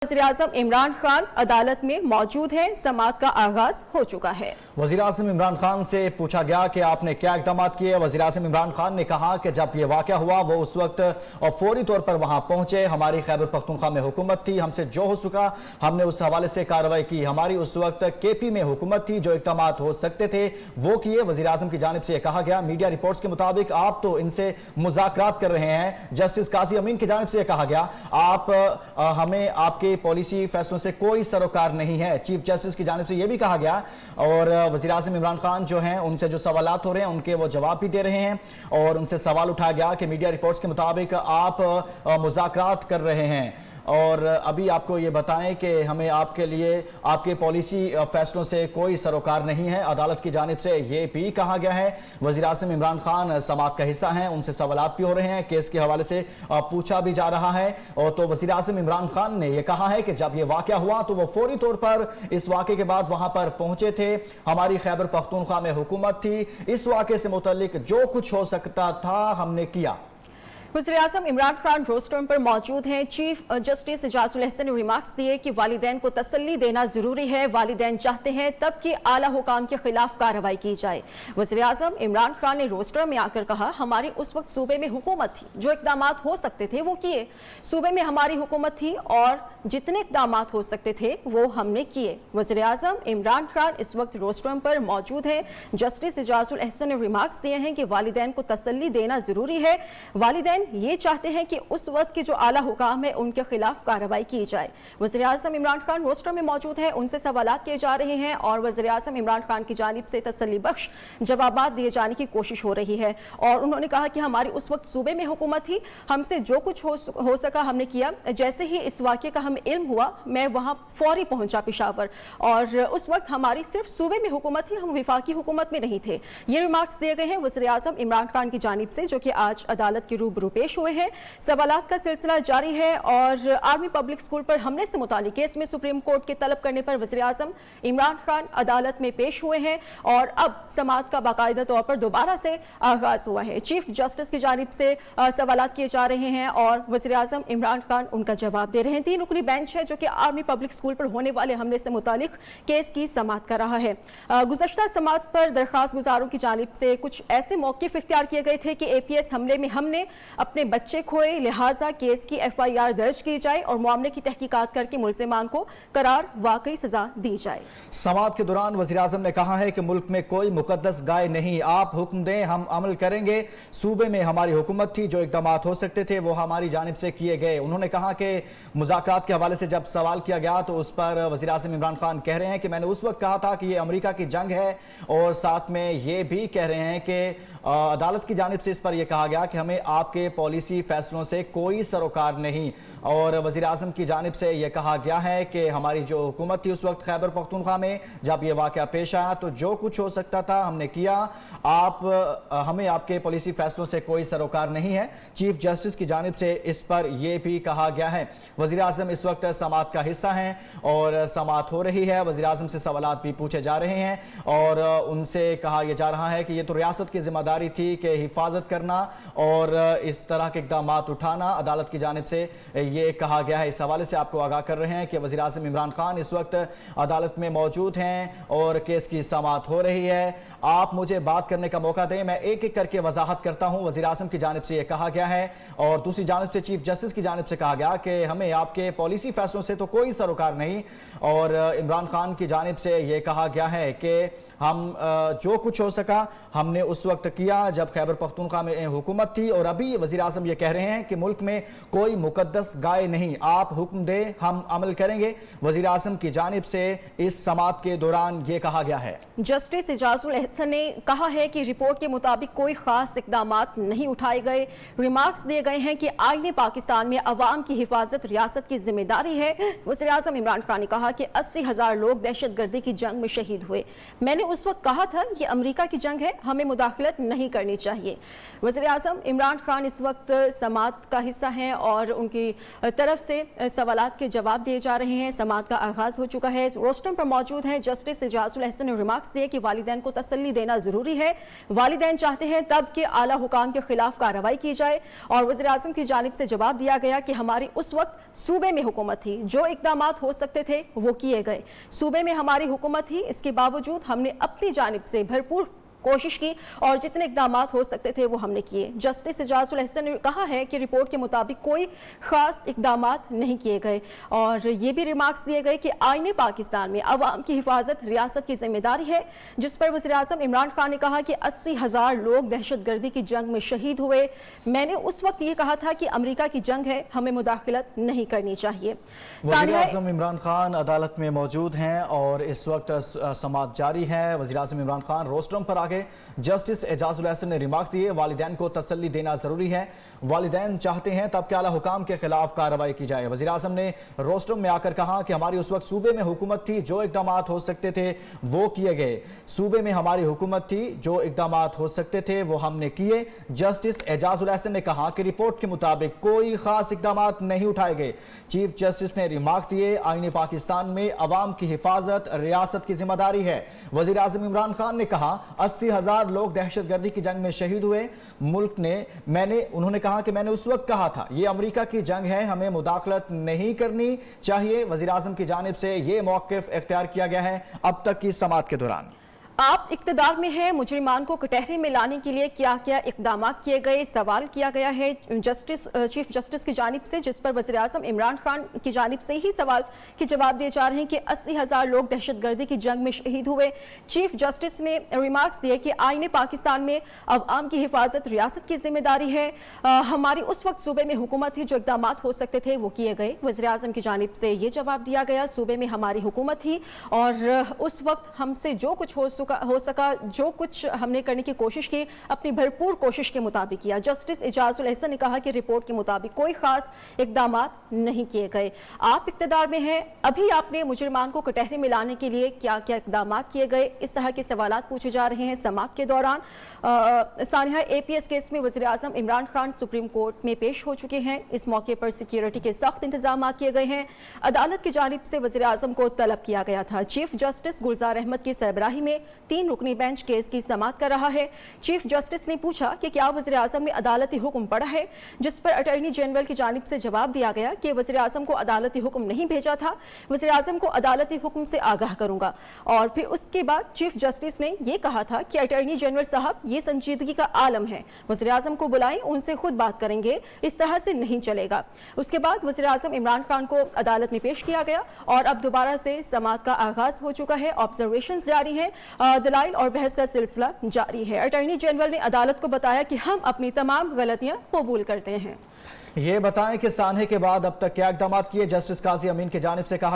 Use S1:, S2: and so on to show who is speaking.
S1: वज़ीर-ए-आज़म इमरान खान अदालत में मौजूद हैं। समाअत का आगाज हो चुका है।
S2: वज़ीर-ए-आज़म इमरान खान से पूछा गया कि आपने क्या इक़दाम किए। वज़ीर-ए-आज़म इमरान खान ने कहा कि जब ये वाक़या हुआ वो उस वक्त और फौरी तौर पर वहाँ पहुँचे। हमारी खैबर पख्तूनख्वा में हुकूमत थी, हमसे जो हो सका हमने उस हवाले से कार्रवाई की। हमारी उस वक्त केपी में हुकूमत थी, जो इक़दाम हो सकते थे वो किए। वज़ीर-ए-आज़म की जानिब से कहा गया, मीडिया रिपोर्ट्स के मुताबिक आप तो इनसे मुज़ाकरात कर रहे हैं। जस्टिस काजी अमीन की जानिब से कहा गया, आप हमें आपके पॉलिसी फैसलों से कोई सरोकार नहीं है। चीफ जस्टिस की जानिब से यह भी कहा गया और वज़ीर-ए-आज़म इमरान खान जो हैं उनसे जो सवालात हो रहे हैं उनके वो जवाब भी दे रहे हैं। और उनसे सवाल उठाया गया कि मीडिया रिपोर्ट्स के मुताबिक आप मुज़ाकरात कर रहे हैं और अभी आपको ये बताएं कि हमें आपके लिए आपके पॉलिसी फैसलों से कोई सरोकार नहीं है। अदालत की जानिब से ये भी कहा गया है। वज़ीर-ए-आज़म इमरान खान समाअत का हिस्सा हैं, उनसे सवालात भी हो रहे हैं, केस के हवाले से पूछा भी जा रहा है। और तो वज़ीर-ए-आज़म इमरान खान ने यह कहा है कि जब ये वाक़या हुआ तो वो फौरी तौर पर इस वाक़े के बाद वहां पर पहुंचे थे। हमारी खैबर पख्तूनख्वा में हुकूमत थी, इस वाक़े से मुतल्लिक जो कुछ हो सकता था हमने किया।
S1: वज़ीर-ए-आज़म इमरान खान रोस्टरम पर मौजूद हैं। चीफ जस्टिस इजाजुल अहसन ने रिमार्क्स दिए कि वालिदैन को तसल्ली देना जरूरी है। वालिदैन चाहते हैं तब कि आला हुकाम के खिलाफ कार्रवाई की जाए। वज़ीर-ए-आज़म इमरान खान ने रोस्टर में आकर कहा, हमारी उस वक्त सूबे में हुकूमत थी, जो इकदाम हो सकते थे वो किए। सूबे में हमारी हुकूमत थी और जितने इकदाम हो सकते थे वो हमने किए। वज़ीर-ए-आज़म इमरान खान इस वक्त रोस्टरम पर मौजूद हैं। जस्टिस इजाजुल अहसन ने रिमार्क्स दिए हैं कि वालिदैन को तसल्ली देना जरूरी है। वालिदैन ये चाहते हैं कि उस वक्त के जो आला हुकाम है उनके खिलाफ कार्रवाई की जाए। वज़ीर-ए-आज़म इमरान खान रोस्टर में मौजूद हैं, उनसे सवालात किए जा रहे हैं और वज़ीर-ए-आज़म इमरान खान की जानिब से तसल्ली बख्श जवाबात दिए जाने की कोशिश हो रही है। और उन्होंने कहा कि हमारी उस वक्त सूबे में हुकूमत थी, हमसे जो कुछ हो सका हमने किया। जैसे ही इस वाक़े का हमें इल्म हुआ मैं वहाँ फौरी पहुंचा पेशावर और उस वक्त हमारी सिर्फ सूबे में हुकूमत थी, हम विफाकी हुकूमत में नहीं थे। ये रिमार्क्स दिए गए हैं वज़ीर-ए-आज़म इमरान खान की जानिब से, जो कि आज अदालत के रूबरू पेश हुए हैं। सवालात का सिलसिला जारी है और आर्मी पब्लिक स्कूल पर हमले से मुतालिक केस में सुप्रीम कोर्ट के तलब करने पर वज़ीर-ए-आज़म इमरान खान अदालत में पेश हुए हैं और अब समाअत का बाकायदा तौर पर दोबारा से आगाज हुआ है। चीफ जस्टिस की जानिब से सवालात किए जा रहे हैं और वज़ीर-ए-आज़म इमरान खान उनका जवाब दे रहे हैं। 3 रुकनी बेंच है जो कि आर्मी पब्लिक स्कूल पर होने वाले हमले से मुतालिक केस की समाअत कर रहा है। गुज़श्ता समाअत पर दरख्वास्त गुजारों की जानिब से कुछ ऐसे मौक़िफ़ इख्तियार किए गए थे कि APS हमले में हमने अपने बच्चे खोए, लिहाजा केस की FIR दर्ज की जाए और मामले की तहकीकात करके मुल्ज़िमान को करार वाकई सजा दी जाए।
S2: समाअत के दौरान वज़ीर-ए-आज़म ने कहा है कि मुल्क में कोई मुकद्दस गाय नहीं, आप हुक्म दें हम अमल करेंगे। सूबे में हमारी हुकूमत थी, जो इक़दाम हो सकते थे वो हमारी जानिब से किए गए। उन्होंने कहा कि मुज़ाकरात के हवाले से जब सवाल किया गया तो उस पर वज़ीर-ए-आज़म इमरान खान कह रहे हैं कि मैंने उस वक्त कहा था कि ये अमेरिका की जंग है और साथ में ये भी कह रहे हैं कि अदालत की जानिब से इस पर यह कहा गया कि हमें आपके पॉलिसी फैसलों से कोई सरोकार नहीं। और वज़ीर-ए-आज़म की जानिब से यह कहा गया है कि हमारी जो हुकूमत थी उस वक्त खैबर पख्तूनख्वा में जब यह वाक़या पेश आया तो जो कुछ हो सकता था हमने किया। हमें आपके पॉलिसी फैसलों से कोई सरोकार नहीं है। चीफ जस्टिस की जानिब से इस पर यह भी कहा गया है। वज़ीर-ए-आज़म इस वक्त समाअत का हिस्सा हैं और समाअत हो रही है। वज़ीर-ए-आज़म से सवालात भी पूछे जा रहे हैं और उनसे कहा यह जा रहा है कि यह तो रियासत की जिम्मेदारी थी कि हिफाजत करना और इस तरह के इक़दाम उठाना। अदालत की जानिब से ये कहा गया है। इस हवाले से आपको आगाह कर रहे हैं कि वज़ीर-ए-आज़म इमरान खान इस वक्त अदालत में मौजूद हैं और केस की समाअत हो रही है। आप मुझे बात करने का मौका दें, मैं एक एक करके वजाहत करता हूं। वज़ीर-ए-आज़म की जानिब से यह कहा गया है और दूसरी जानिब से चीफ जस्टिस की जानिब से कहा गया कि हमें आपके पॉलिसी फैसलों से तो कोई सरोकार नहीं। और इमरान खान की जानिब से यह कहा गया है कि हम जो कुछ हो सका हमने उस वक्त किया जब खैबर पख्तूनख्वा में हुकूमत थी। और अभी वज़ीर-ए-आज़म ये कह रहे हैं कि मुल्क में कोई मुकद्दस गाय नहीं, आप हुक्म दे हम अमल करेंगे। वज़ीर-ए-आज़म की जानिब से इस समाअत के दौरान ये कहा गया है।
S1: जस्टिस इजाजुल अहसन ने कहा है कि रिपोर्ट के मुताबिक कोई खास इकदाम नहीं उठाए गए। रिमार्क्स दिए गए हैं कि आईने पाकिस्तान में अवाम की हिफाजत रियासत की जिम्मेदारी है। वज़ीर-ए-आज़म इमरान खान ने कहा कि 80,000 लोग दहशतगर्दी की जंग में शहीद हुए। मैंने उस वक्त कहा था ये अमेरिका की जंग है, हमें मुदाखलत नहीं करनी चाहिए। वज़ीर-ए-आज़म इमरान खान इस वक्त समाअत का हिस्सा हैं और उनकी तरफ से सवालात के जवाब दिए जा रहे हैं। समाअत का आगाज हो चुका है। रोस्टम पर मौजूद हैं जस्टिस इजाजुल अहसन ने रिमार्क्स दिए कि वालिदैन को तसल्ली देना जरूरी है। वालिदैन चाहते हैं तब के आला हुकाम के खिलाफ कार्रवाई की जाए और वज़ीर-ए-आज़म की जानिब से जवाब दिया गया कि हमारी उस वक्त सूबे में हुकूमत थी, जो इक़दामात हो सकते थे वो किए गए। सूबे में हमारी हुकूमत थी, इसके बावजूद हमने अपनी जानिब से भरपूर कोशिश की और जितने इक़दामात हो सकते थे वो हमने किए। जस्टिस एजाजुल अहसन ने कहा है कि रिपोर्ट के मुताबिक कोई ख़ास इक़दामात नहीं किए गए और ये भी रिमार्क्स दिए गए कि आईने पाकिस्तान में अवाम की हिफाजत रियासत की जिम्मेदारी है, जिस पर वज़ीर-ए-आज़म इमरान खान ने कहा कि 80,000 लोग दहशतगर्दी की जंग में शहीद हुए। मैंने उस वक्त ये कहा था कि अमरीका की जंग है, हमें मुदाखलत नहीं करनी चाहिए।
S2: वज़ीर-ए-आज़म इमरान खान अदालत में मौजूद हैं और इस वक्त समाअत जारी है। वज़ीर-ए-आज़म इमरान खान रोस्ट्रम पर जस्टिस एजाजुल अहसन ने रिमार्क दिए, वालिदैन को तसल्ली देना जरूरी है, वालिदैन चाहते हैं तब के आला हुकाम के खिलाफ कार्रवाई की जाए। वज़ीर आज़म ने रोस्ट्रम में आकर कहा कि हमारी उस वक्त सूबे में हुकूमत थी, जो इक़दामात हो सकते थे वो किए गए। सूबे में हमारी हुकूमत थी, जो इक़दामात हो सकते थे वो हमने किए। जस्टिस एजाजुल अहसन ने कहा कि रिपोर्ट के मुताबिक कोई खास इक़दामात नहीं उठाए गए। चीफ जस्टिस ने रिमार्क दिए, आईने पाकिस्तान में अवाम की हिफाजत रियासत की जिम्मेदारी है। वज़ीर आज़म इमरान खान ने कहा 80,000 लोग दहशतगर्दी की जंग में शहीद हुए। मुल्क ने उन्होंने कहा कि मैंने उस वक्त कहा था ये अमेरिका की जंग है, हमें मुदाखलत नहीं करनी चाहिए। वज़ीर आज़म की जानिब से ये मौक़िफ़ इख्तियार किया गया है अब तक की समाअत के दौरान।
S1: आप इक़्तिदार में हैं, मुजरिमान को कटहरे में लाने के लिए क्या क्या इक़दामात किए गए, सवाल किया गया है चीफ जस्टिस की जानिब से, जिस पर वज़ीर आज़म इमरान खान की जानिब से ही सवाल के जवाब दिए जा रहे हैं कि 80,000 लोग दहशतगर्दी की जंग में शहीद हुए। चीफ जस्टिस ने रिमार्क्स दिए कि आईने पाकिस्तान में अवाम की हिफाजत रियासत की जिम्मेदारी है। हमारी उस वक्त सूबे में हुकूमत थी, जो इक़दामात हो सकते थे वो किए गए। वज़ीर आज़म की जानिब से ये जवाब दिया गया, सूबे में हमारी हुकूमत थी और उस वक्त हमसे जो कुछ हो सका, जो कुछ हमने करने की कोशिश की, अपनी भरपूर कोशिश के मुताबिक किया। जस्टिस एजाजुल अहसन ने कहा कि रिपोर्ट के मुताबिक कोई खास इक़दामात नहीं किए गए। आप इक़्तिदार में हैं, अभी आपने मुजरिमान को कटहरे में लाने के लिए क्या क्या इक़दामात किए गए, इस तरह के सवालात पूछे जा रहे हैं समाअत के दौरान। सानिया, APS केस में वज़ीर आज़म इमरान खान सुप्रीम कोर्ट में पेश हो चुके हैं। इस मौके पर सिक्योरिटी के सख्त इंतजाम किए गए हैं। अदालत की जानिब से वज़ीर आज़म को तलब किया गया था। चीफ जस्टिस गुलजार अहमद की सरबराही में 3 रुकनी बेंच केस की समाअत कर रहा है। चीफ जस्टिस ने पूछा कि क्या वज़ीर आज़म ने अदालती हुक्म पढ़ा है, जिस पर अटॉर्नी जनरल की जानिब से जवाब दिया गया कि वज़ीर आज़म को अदालती हुक्म नहीं भेजा था, वज़ीर आज़म को अदालती हुक्म से आगाह करूंगा। और फिर उसके बाद चीफ जस्टिस ने यह कहा था कि अटॉर्नी जनरल साहब ये संजीदगी का आलम है, वज़ीर आज़म को बुलाएं, उनसे खुद बात करेंगे, इस तरह से नहीं चलेगा। उसके बाद वज़ीर आज़म इमरान खान को अदालत में पेश किया गया और अब दोबारा से समाअत का आगाज हो चुका है। ऑब्जर्वेशंस जारी हैं, दलाइल और बहस का सिलसिला जारी है। अटॉर्नी जनरल ने अदालत को बताया कि हम अपनी तमाम गलतियां कबूल करते हैं।
S2: ये बताएं कि सान्हे के बाद अब तक क्या इक़दामात किए। जस्टिस काजी अमीन की जानिब से कहा